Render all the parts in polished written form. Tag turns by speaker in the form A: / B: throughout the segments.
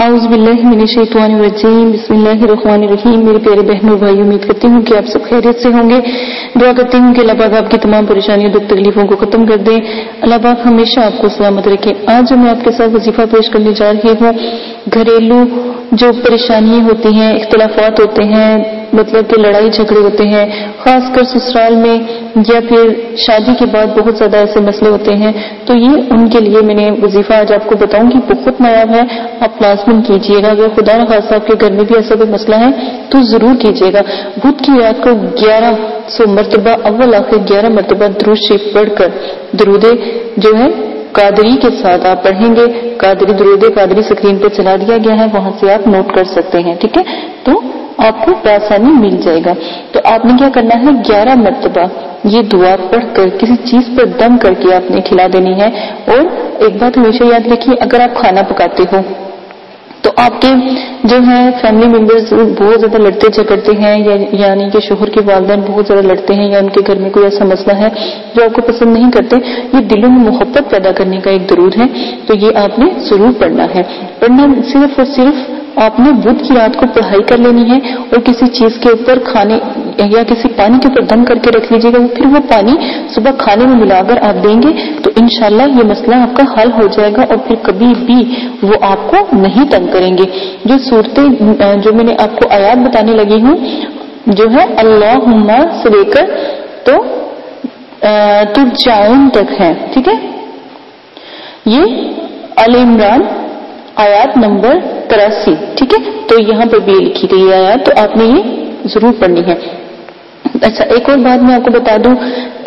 A: اعوذ باللہ من الشیطان الرجیم، بسم اللہ الرحمن الرحیم۔ میرے پیارے بہنوں اور بھائیوں، امید کرتی ہوں کہ آپ سب خیریت سے ہوں گے۔ دعا کرتی ہوں کہ اللہ پاک آپ کی تمام پریشانیوں دکھ تکلیفوں کو ختم کر دے، اللہ پاک ہمیشہ آپ کو سلامت رکھے۔ آج جو میں آپ کے ساتھ وظیفہ پیش کرنے جا رہی ہوں، گھریلو جو پریشانیاں ہوتی ہیں، اختلافات ہوتے ہیں، مطلب کہ لڑائی جھگڑے ہوتے ہیں، خاص کر سسرال میں یا پھر شادی کے بعد بہت زیادہ ایسے مسئلے ہوتے ہیں، تو یہ ان کے لیے میں نے وظیفہ آج آپ کو بتاؤں گی، بہت نایاب ہے، آپ لازمن کیجیے گا۔ اگر خدا نخواستہ آپ کے گھر میں بھی ایسا کوئی مسئلہ ہے تو ضرور کیجیے گا۔ بدھ کی رات کو 1100 مرتبہ اول آخر 11 مرتبہ درود شریف پڑھ کر درود جو ہے قادری کے ساتھ آپ پڑھیں گے۔ قادری درود قادری اسکرین پر چلا دیا گیا ہے، وہاں سے آپ نوٹ کر سکتے ہیں، ٹھیک ہے؟ تو آپ کو بآسانی مل جائے گا۔ تو آپ نے کیا کرنا ہے، 11 مرتبہ یہ دعا پڑھ کر کسی چیز پر دم کر کے آپ نے کھلا دینی ہے۔ اور ایک بات ہمیشہ یاد رکھیے، اگر آپ کھانا پکاتے ہو تو آپ کے جو ہے فیملی ممبرز بہت زیادہ لڑتے جھگڑتے ہیں، یعنی کہ شوہر کے والدین بہت زیادہ لڑتے ہیں، یا ان کے گھر میں کوئی ایسا مسئلہ ہے جو آپ کو پسند نہیں کرتے، یہ دلوں میں محبت پیدا کرنے کا ایک درود ہے، تو یہ آپ نے ضرور پڑھنا ہے۔ پڑھنا صرف اور صرف آپ نے بدھ کی رات کو پڑھائی کر لینی ہے، اور کسی چیز کے اوپر کھانے یا کسی پانی کے اوپر دم کر کے رکھ لیجیے گا، پھر وہ پانی صبح کھانے میں ملا کر آپ دیں گے تو انشاءاللہ یہ مسئلہ آپ کا حل ہو جائے گا، اور پھر کبھی بھی وہ آپ کو نہیں تنگ کریں گے۔ جو صورتیں جو میں نے آپ کو آیات بتانے لگی ہوں، جو ہے اللہم سے لے کر تو ترجعون تک ہے، ٹھیک ہے؟ یہ آل عمران آیات نمبر 83، ٹھیک ہے؟ تو یہاں پر بھی لکھی گئی آیات، تو آپ نے یہ ضرور پڑھنی ہے۔ اچھا، ایک اور بات میں آپ کو بتا دوں،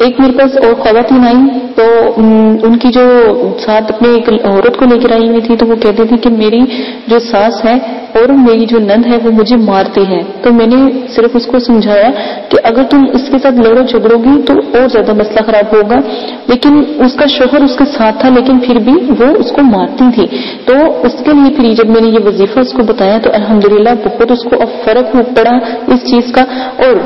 A: ایک میرے پاس اور خواتین آئیں تو ان کی جو ساتھ اپنے ایک عورت کو لے کر آئی ہوئی تھی، تو وہ کہتی تھی کہ میری جو ساس ہے اور میری جو نند ہے وہ مجھے مارتی ہے۔ تو میں نے صرف اس کو سمجھایا کہ اگر تم اس کے ساتھ لڑو جھگڑو گی تو اور زیادہ مسئلہ خراب ہوگا، لیکن اس کا شوہر اس کے ساتھ تھا لیکن پھر بھی وہ اس کو مارتی تھی۔ تو اس کے لیے پھر جب میں نے یہ وظیفہ اس کو بتایا تو الحمدللہ بہت اس کو اب فرق پڑا اس چیز کا، اور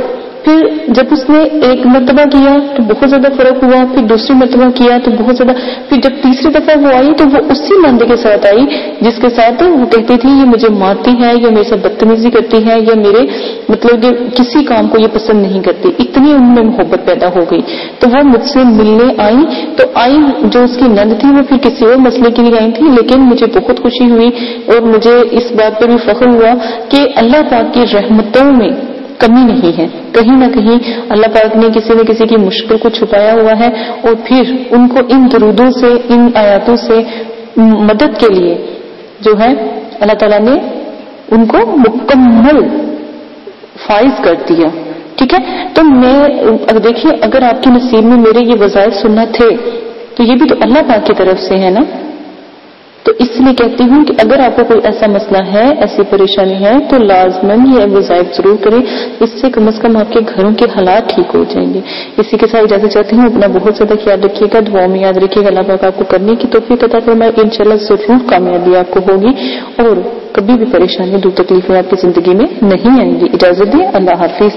A: پھر جب اس نے ایک مرتبہ کیا تو بہت زیادہ فرق ہوا، پھر دوسری مرتبہ کیا تو بہت زیادہ، پھر جب تیسری دفعہ وہ آئی تو وہ اسی نند کے ساتھ آئی جس کے ساتھ وہ کہتی تھی یہ مجھے مارتی ہے، یا میرے ساتھ بدتمیزی کرتی ہے، یا میرے مطلب کہ کسی کام کو یہ پسند نہیں کرتی، اتنی ان میں محبت پیدا ہو گئی۔ تو وہ مجھ سے ملنے آئی، تو آئی جو اس کی نند تھی وہ پھر کسی اور مسئلے کے لیے آئی تھی، لیکن مجھے بہت خوشی ہوئی اور مجھے اس بات پر بھی فخر ہوا کہ اللہ پاک کی رحمتوں میں کمی نہیں ہے، کہیں نہ کہیں اللہ پاک نے کسی نہ کسی کی مشکل کو چھپایا ہوا ہے، اور پھر ان کو ان درودوں سے، ان آیاتوں سے مدد کے لیے جو ہے اللہ تعالیٰ نے ان کو مکمل فائز کر دیا، ٹھیک ہے؟ تو میں دیکھیے، اگر آپ کے نصیب میں میرے یہ وظائف سننا تھے تو یہ بھی تو اللہ پاک کی طرف سے ہے نا۔ تو اس لیے کہتی ہوں کہ اگر آپ کو کوئی ایسا مسئلہ ہے، ایسی پریشانی ہے، تو لازماً یہ وظائف ضرور کریں، اس سے کم از کم آپ کے گھروں کے حالات ٹھیک ہو جائیں گے۔ اسی کے ساتھ اجازت چاہتی ہوں، اپنا بہت زیادہ خیال رکھیے گا، دعاؤں میں یاد رکھیے گا، اللہ پاک آپ کو کرنے کی توفیق عطا فرمائے، انشاءاللہ ضرور کامیابی آپ کو ہوگی، اور کبھی بھی پریشانی دکھ تکلیفیں آپ کی زندگی میں نہیں آئیں گی۔ اجازت دیں، اللہ حافظ۔